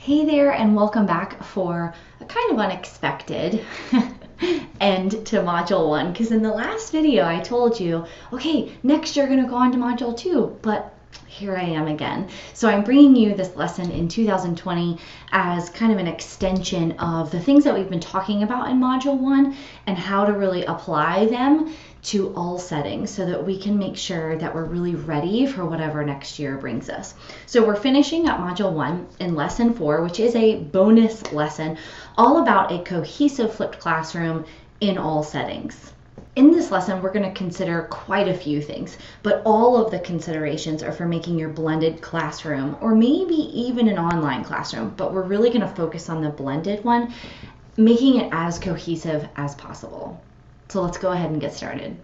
Hey there, and welcome back for a kind of unexpected end to Module 1, because in the last video I told you, okay, next you're going to go on to Module 2, but here I am again. So I'm bringing you this lesson in 2020 as kind of an extension of the things that we've been talking about in Module 1 and how to really apply them to all settings so that we can make sure that we're really ready for whatever next year brings us. So we're finishing up Module 1 in Lesson 4, which is a bonus lesson all about a cohesive flipped classroom in all settings. In this lesson, we're going to consider quite a few things, but all of the considerations are for making your blended classroom or maybe even an online classroom, but we're really going to focus on the blended one, making it as cohesive as possible. So let's go ahead and get started.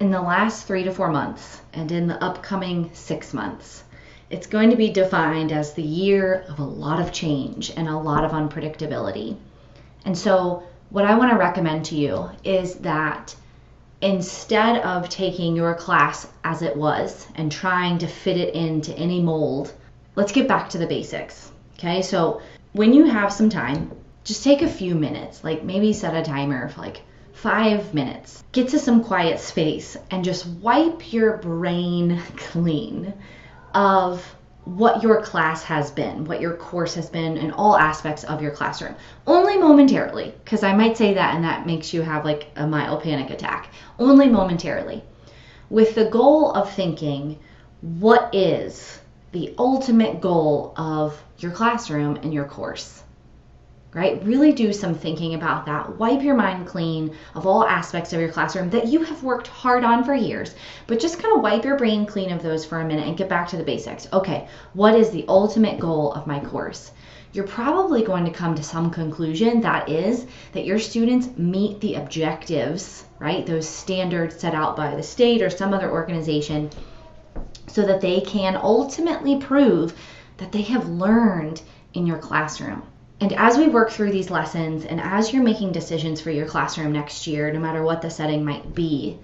In the last 3 to 4 months and in the upcoming 6 months, it's going to be defined as the year of a lot of change and a lot of unpredictability. And so what I want to recommend to you is that instead of taking your class as it was and trying to fit it into any mold, let's get back to the basics. Okay, so when you have some time, just take a few minutes, like maybe set a timer for like 5 minutes. Get to some quiet space and just wipe your brain clean of what your class has been, what your course has been, and all aspects of your classroom. Only momentarily, because I might say that and that makes you have like a mild panic attack. Only momentarily. With the goal of thinking, what is the ultimate goal of your classroom and your course? Right? Really do some thinking about that. Wipe your mind clean of all aspects of your classroom that you have worked hard on for years, but just kind of wipe your brain clean of those for a minute and get back to the basics. Okay, what is the ultimate goal of my course? You're probably going to come to some conclusion that is that your students meet the objectives, right? Those standards set out by the state or some other organization so that they can ultimately prove that they have learned in your classroom. And as we work through these lessons and as you're making decisions for your classroom next year, no matter what the setting might be,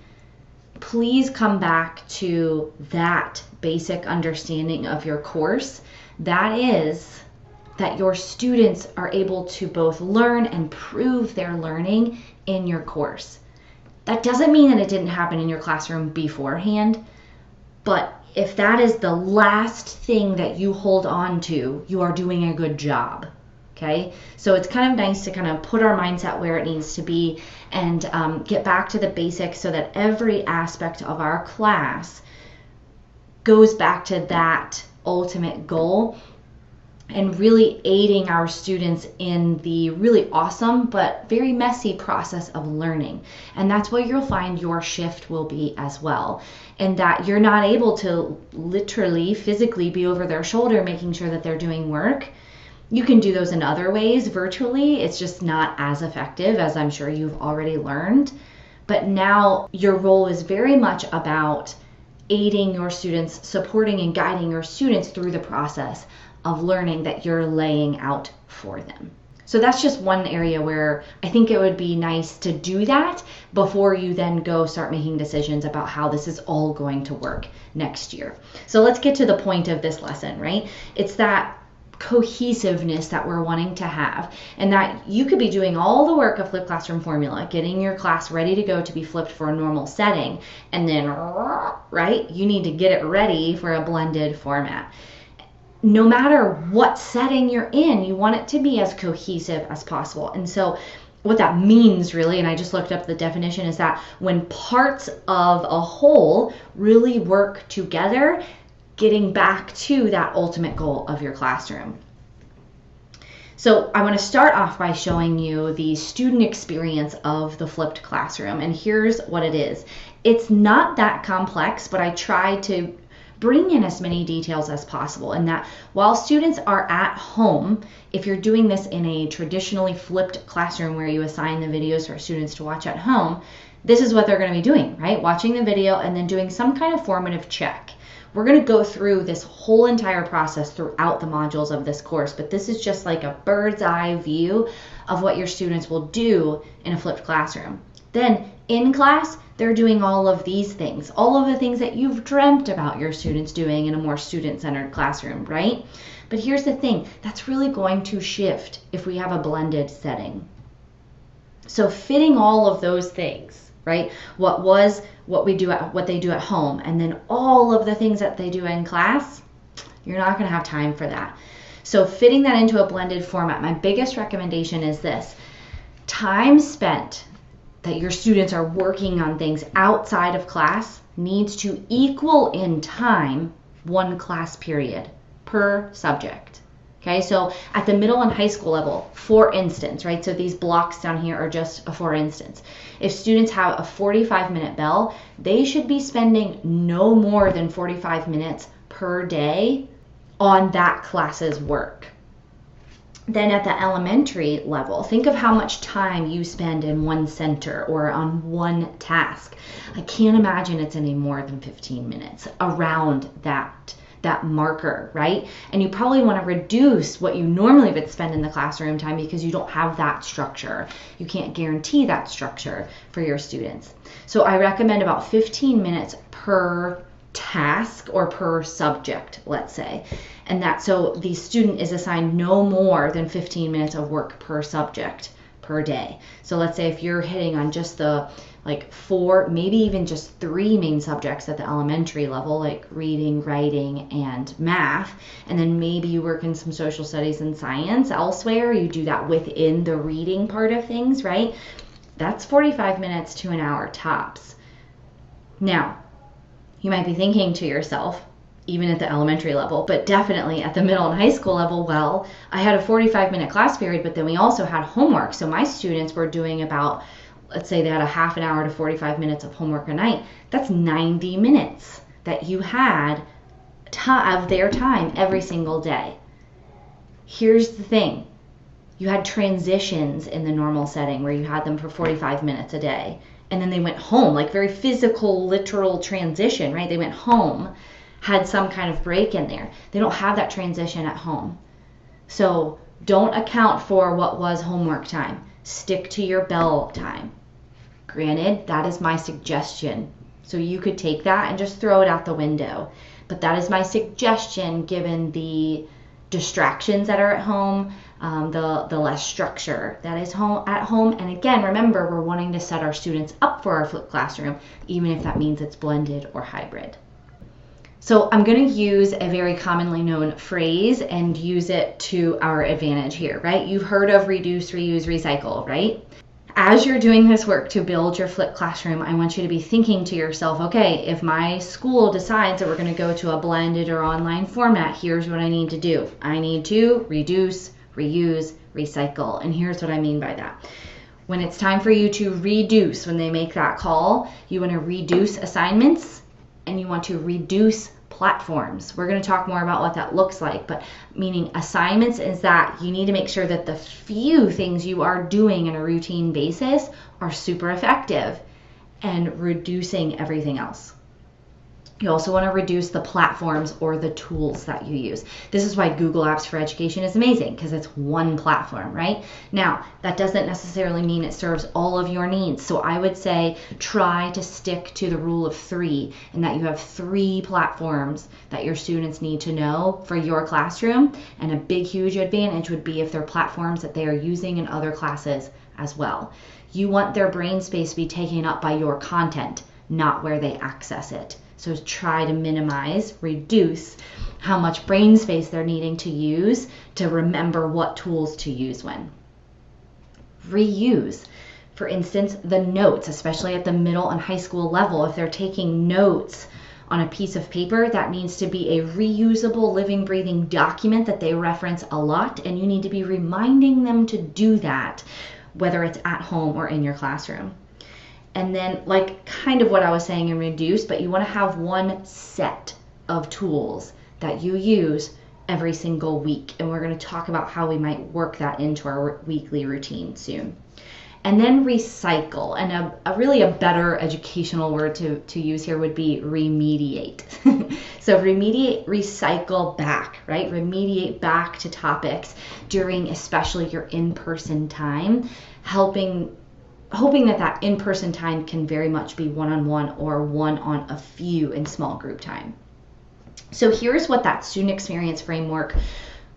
please come back to that basic understanding of your course. That is that your students are able to both learn and prove their learning in your course. That doesn't mean that it didn't happen in your classroom beforehand, but if that is the last thing that you hold on to, you are doing a good job. Okay, so it's kind of nice to kind of put our mindset where it needs to be and get back to the basics so that every aspect of our class goes back to that ultimate goal and really aiding our students in the really awesome but very messy process of learning. And that's what you'll find your shift will be as well. And that you're not able to literally, physically be over their shoulder making sure that they're doing work. You can do those in other ways virtually. It's just not as effective, as I'm sure you've already learned. But now your role is very much about aiding your students, supporting and guiding your students through the process of learning that you're laying out for them. So that's just one area where I think it would be nice to do that before you then go start making decisions about how this is all going to work next year. So let's get to the point of this lesson, right? It's that cohesiveness that we're wanting to have, and that you could be doing all the work of flipped classroom formula, getting your class ready to go to be flipped for a normal setting, and then right, you need to get it ready for a blended format. No matter what setting you're in, you want it to be as cohesive as possible. And so what that means really, and I just looked up the definition, is that when parts of a whole really work together, getting back to that ultimate goal of your classroom. So I want to start off by showing you the student experience of the flipped classroom. And here's what it is. It's not that complex, but I try to bring in as many details as possible. And that while students are at home, if you're doing this in a traditionally flipped classroom where you assign the videos for students to watch at home, this is what they're going to be doing, right? Watching the video and then doing some kind of formative check. We're going to go through this whole entire process throughout the modules of this course, but this is just like a bird's eye view of what your students will do in a flipped classroom. Then in class, they're doing all of these things, all of the things that you've dreamt about your students doing in a more student-centered classroom, right? But here's the thing, that's really going to shift if we have a blended setting. So fitting all of those things, right? What they do at home, and then all of the things that they do in class, you're not going to have time for that. So fitting that into a blended format, my biggest recommendation is this: time spent that your students are working on things outside of class needs to equal in time 1 class period per subject. Okay, so at the middle and high school level, for instance, right, so these blocks down here are just a for instance. If students have a 45-minute bell, they should be spending no more than 45 minutes per day on that class's work. Then at the elementary level, think of how much time you spend in one center or on one task. I can't imagine it's any more than 15 minutes around that marker, right? And you probably want to reduce what you normally would spend in the classroom time because you don't have that structure. You can't guarantee that structure for your students. So I recommend about 15 minutes per task or per subject, let's say. And that so the student is assigned no more than 15 minutes of work per subject per day. So let's say if you're hitting on just the 4, maybe even just 3 main subjects at the elementary level, like reading, writing, and math, and then maybe you work in some social studies and science elsewhere, you do that within the reading part of things, right? That's 45 minutes to an hour tops. Now, you might be thinking to yourself, even at the elementary level, but definitely at the middle and high school level, well, I had a 45-minute class period, but then we also had homework. So my students were doing about, let's say they had a half an hour to 45 minutes of homework a night. That's 90 minutes that you had of their time every single day. Here's the thing. You had transitions in the normal setting where you had them for 45 minutes a day. And then they went home, like very physical, literal transition, right? They went home, had some kind of break in there. They don't have that transition at home. So don't account for what was homework time. Stick to your bell time. Granted, that is my suggestion. So you could take that and just throw it out the window. But that is my suggestion given the distractions that are at home, the less structure that is at home. And again, remember, we're wanting to set our students up for our flipped classroom, even if that means it's blended or hybrid. So I'm going to use a very commonly known phrase and use it to our advantage here, right? You've heard of reduce, reuse, recycle, right? As you're doing this work to build your flipped classroom, I want you to be thinking to yourself, okay, if my school decides that we're going to go to a blended or online format, here's what I need to do. I need to reduce, reuse, recycle. And here's what I mean by that. When it's time for you to reduce, when they make that call, you want to reduce assignments and you want to reduce platforms. We're going to talk more about what that looks like, but meaning assignments is that you need to make sure that the few things you are doing on a routine basis are super effective and reducing everything else. You also want to reduce the platforms or the tools that you use. This is why Google Apps for Education is amazing, because it's one platform, right? Now, that doesn't necessarily mean it serves all of your needs. So I would say try to stick to the rule of 3, and that you have 3 platforms that your students need to know for your classroom. And a big, huge advantage would be if they're platforms that they are using in other classes as well. You want their brain space to be taken up by your content, not where they access it. So try to minimize, reduce how much brain space they're needing to use to remember what tools to use when. Reuse. For instance, the notes, especially at the middle and high school level, if they're taking notes on a piece of paper, that needs to be a reusable, living, breathing document that they reference a lot, and you need to be reminding them to do that, whether it's at home or in your classroom. And then, like kind of what I was saying in reduce, but you want to have one set of tools that you use every single week. And we're going to talk about how we might work that into our weekly routine soon. And then recycle. And a really a better educational word to use here would be remediate. So remediate, recycle back, right? Remediate back to topics during especially your in-person time, helping hoping that that in-person time can very much be one-on-one or one on a few in small group time. So here's what that student experience framework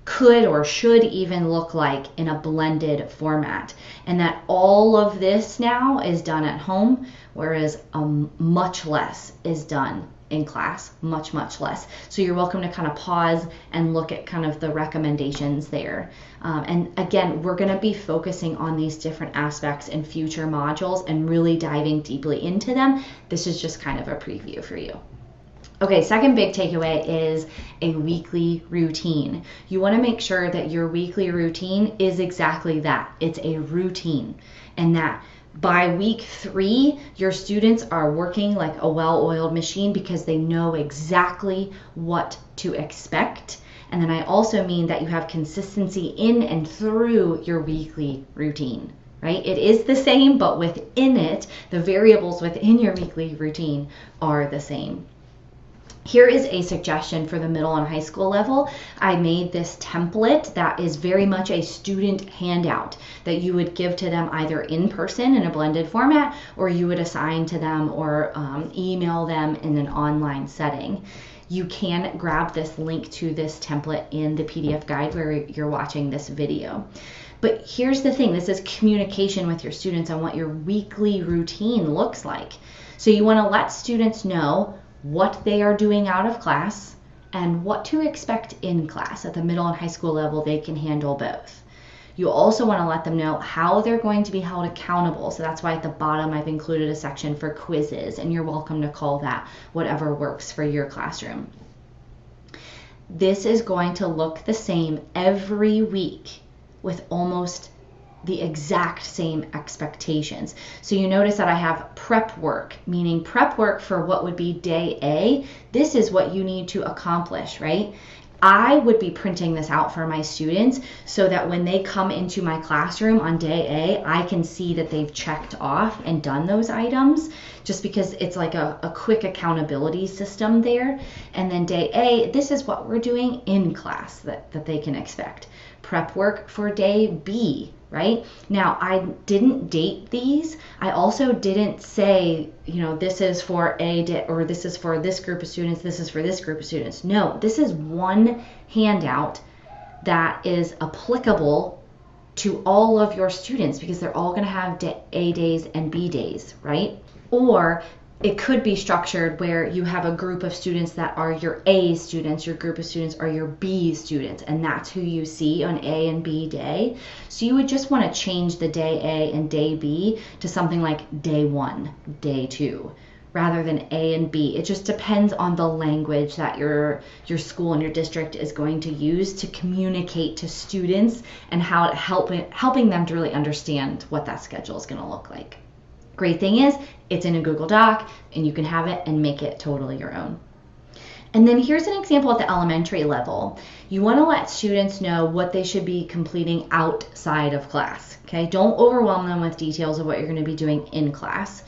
could or should even look like in a blended format, and that all of this now is done at home, whereas much less is done in class, much less. So you're welcome to kind of pause and look at kind of the recommendations there. And again, we're going to be focusing on these different aspects in future modules and really diving deeply into them. This is just kind of a preview for you. Okay, second big takeaway is a weekly routine. You want to make sure that your weekly routine is exactly that. It's a routine, and that by week 3, your students are working like a well-oiled machine because they know exactly what to expect. And then I also mean that you have consistency in and through your weekly routine, right? It is the same, but within it, the variables within your weekly routine are the same. Here is a suggestion for the middle and high school level. I made this template that is very much a student handout that you would give to them either in person in a blended format, or you would assign to them or email them in an online setting. You can grab this link to this template in the PDF guide where you're watching this video. But here's the thing, this is communication with your students on what your weekly routine looks like. So you want to let students know what they are doing out of class and what to expect in class. At the middle and high school level, they can handle both. You also want to let them know how they're going to be held accountable. So that's why at the bottom I've included a section for quizzes, and you're welcome to call that whatever works for your classroom. This is going to look the same every week with almost the exact same expectations. So you notice that I have prep work, meaning prep work for what would be day A. This is what you need to accomplish, right? I would be printing this out for my students so that when they come into my classroom on day A, I can see that they've checked off and done those items, just because it's like a quick accountability system there. And then day A, this is what we're doing in class that they can expect. Prep work for day B, right? Now, I didn't date these. I also didn't say, this is for or this is for this group of students, this is for this group of students. No, this is one handout that is applicable to all of your students because they're all going to have A days and B days, right? Or it could be structured where you have a group of students that are your A students, your group of students are your B students, and that's who you see on A and B day. So you would just want to change the day A and day B to something like day 1, day 2, rather than A and B. It just depends on the language that your school and your district is going to use to communicate to students and how helping them to really understand what that schedule is going to look like. Great thing is, it's in a Google Doc and you can have it and make it totally your own. And then here's an example at the elementary level. You want to let students know what they should be completing outside of class, okay? Don't overwhelm them with details of what you're going to be doing in class.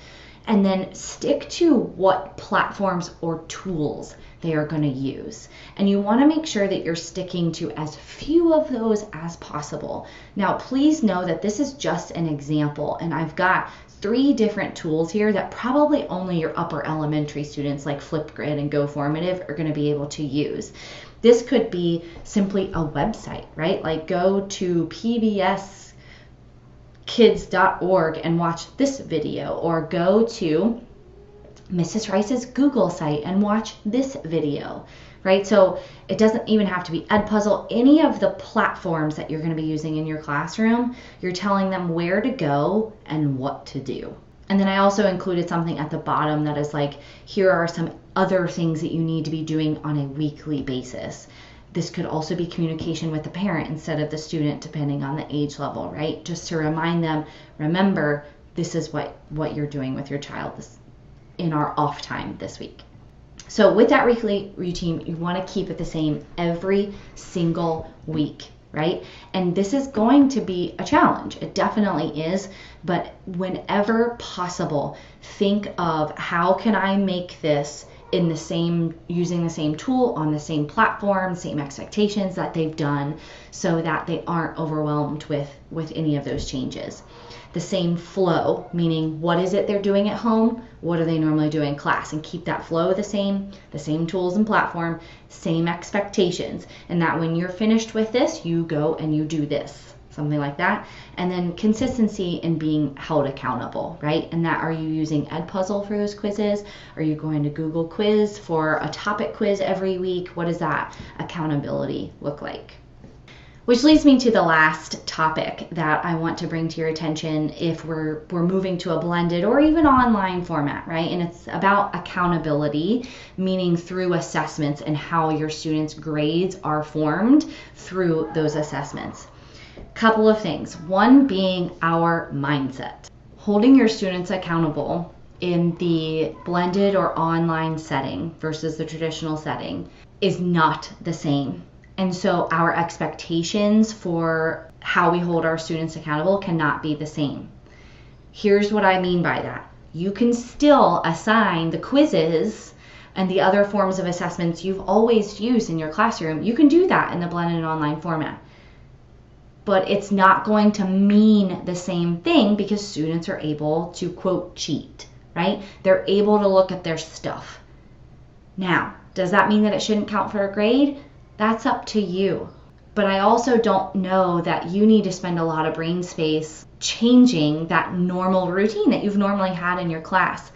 And then stick to what platforms or tools they are going to use. And you want to make sure that you're sticking to as few of those as possible. Now, please know that this is just an example, and I've got 3 different tools here that probably only your upper elementary students like Flipgrid and GoFormative are going to be able to use. This could be simply a website, right? Like go to pbskids.org and watch this video, or go to Mrs. Rice's Google site and watch this video, right? So it doesn't even have to be Edpuzzle. Any of the platforms that you're going to be using in your classroom, you're telling them where to go and what to do. And then I also included something at the bottom that is like, here are some other things that you need to be doing on a weekly basis. This could also be communication with the parent instead of the student, depending on the age level, right? Just to remind them, remember, this is what you're doing with your child in our off time this week. So with that weekly routine, you want to keep it the same every single week, right? And this is going to be a challenge. It definitely is. But whenever possible, think of how can I make this in the same, using the same tool on the same platform, same expectations that they've done, so that they aren't overwhelmed with any of those changes. The same flow, meaning what is it they're doing at home? What are they normally doing in class? And keep that flow the same tools and platform, same expectations. And that when you're finished with this, you go and you do this, something like that. And then consistency in being held accountable, right? And that, are you using Edpuzzle for those quizzes? Are you going to Google Quiz for a topic quiz every week? What does that accountability look like? Which leads me to the last topic that I want to bring to your attention if we're moving to a blended or even online format, right? And it's about accountability, meaning through assessments and how your students' grades are formed through those assessments. Couple of things. One being our mindset. Holding your students accountable in the blended or online setting versus the traditional setting is not the same. And so our expectations for how we hold our students accountable cannot be the same. Here's what I mean by that. You can still assign the quizzes and the other forms of assessments you've always used in your classroom. You can do that in the blended and online format. But it's not going to mean the same thing because students are able to, quote, cheat, right? They're able to look at their stuff. Now, does that mean that it shouldn't count for a grade? That's up to you. But I also don't know that you need to spend a lot of brain space changing that normal routine that you've normally had in your class.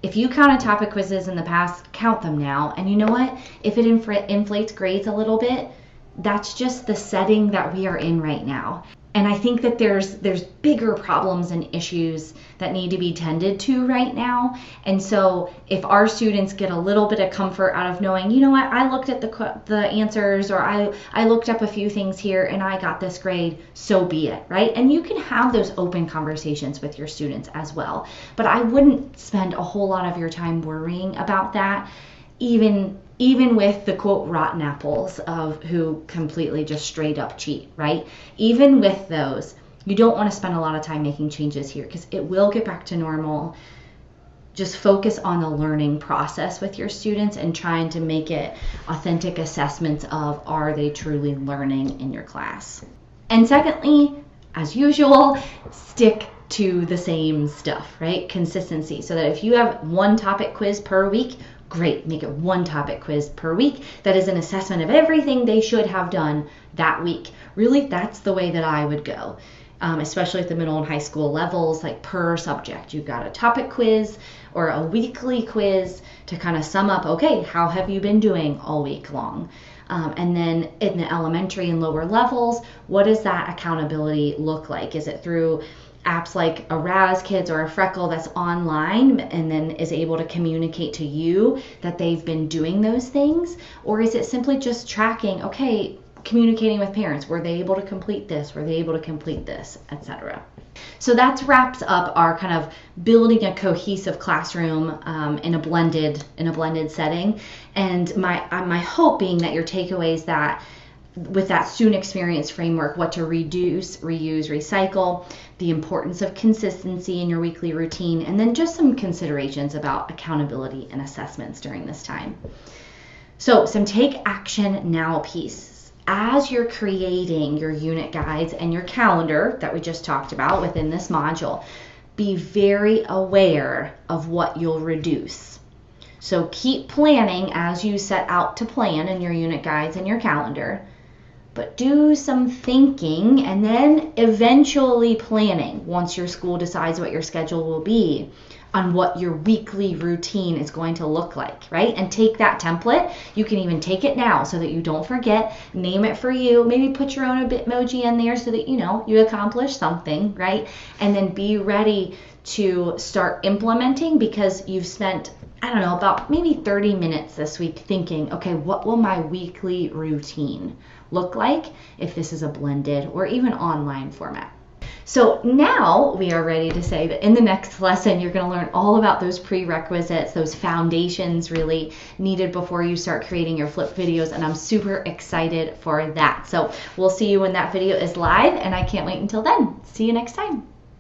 If you counted topic quizzes in the past, count them now. And you know what? If it inflates grades a little bit, that's just the setting that we are in right now. And I think that there's bigger problems and issues that need to be tended to right now. And so if our students get a little bit of comfort out of knowing, you know what, I looked at the answers, or I looked up a few things here and I got this grade, so be it, right? And you can have those open conversations with your students as well. But I wouldn't spend a whole lot of your time worrying about that, even with the, quote, rotten apples of who completely just straight up cheat, right? Even with those, you don't want to spend a lot of time making changes here because it will get back to normal. Just focus on the learning process with your students and trying to make it authentic assessments of, are they truly learning in your class? And secondly, as usual, stick to the same stuff, right? Consistency. So that if you have one topic quiz per week, great, make it one topic quiz per week that is an assessment of everything they should have done that week. Really, that's the way that I would go, especially at the middle and high school levels, like per subject. You've got a topic quiz or a weekly quiz to kind of sum up, okay, how have you been doing all week long? And then in the elementary and lower levels, what does that accountability look like? Is it through apps like a Raz Kids or a Freckle that's online and then is able to communicate to you that they've been doing those things? Or is it simply just tracking, okay, communicating with parents, were they able to complete this, were they able to complete this, etc. So that wraps up our kind of building a cohesive classroom in a blended setting. And my hope being that your takeaways that with that student experience framework, what to reduce, reuse, recycle, the importance of consistency in your weekly routine, and then just some considerations about accountability and assessments during this time. So some take action now pieces. As you're creating your unit guides and your calendar that we just talked about within this module, be very aware of what you'll reduce. So keep planning as you set out to plan in your unit guides and your calendar, but do some thinking and then eventually planning once your school decides what your schedule will be on what your weekly routine is going to look like, right? And take that template. You can even take it now so that you don't forget, name it for you, maybe put your own Bitmoji in there so that you accomplished something, right? And then be ready to start implementing because you've spent, about maybe 30 minutes this week thinking, okay, what will my weekly routine look like if this is a blended or even online format? So now we are ready to say that in the next lesson, you're going to learn all about those prerequisites, those foundations really needed before you start creating your flip videos. And I'm super excited for that. So we'll see you when that video is live, and I can't wait until then. See you next time.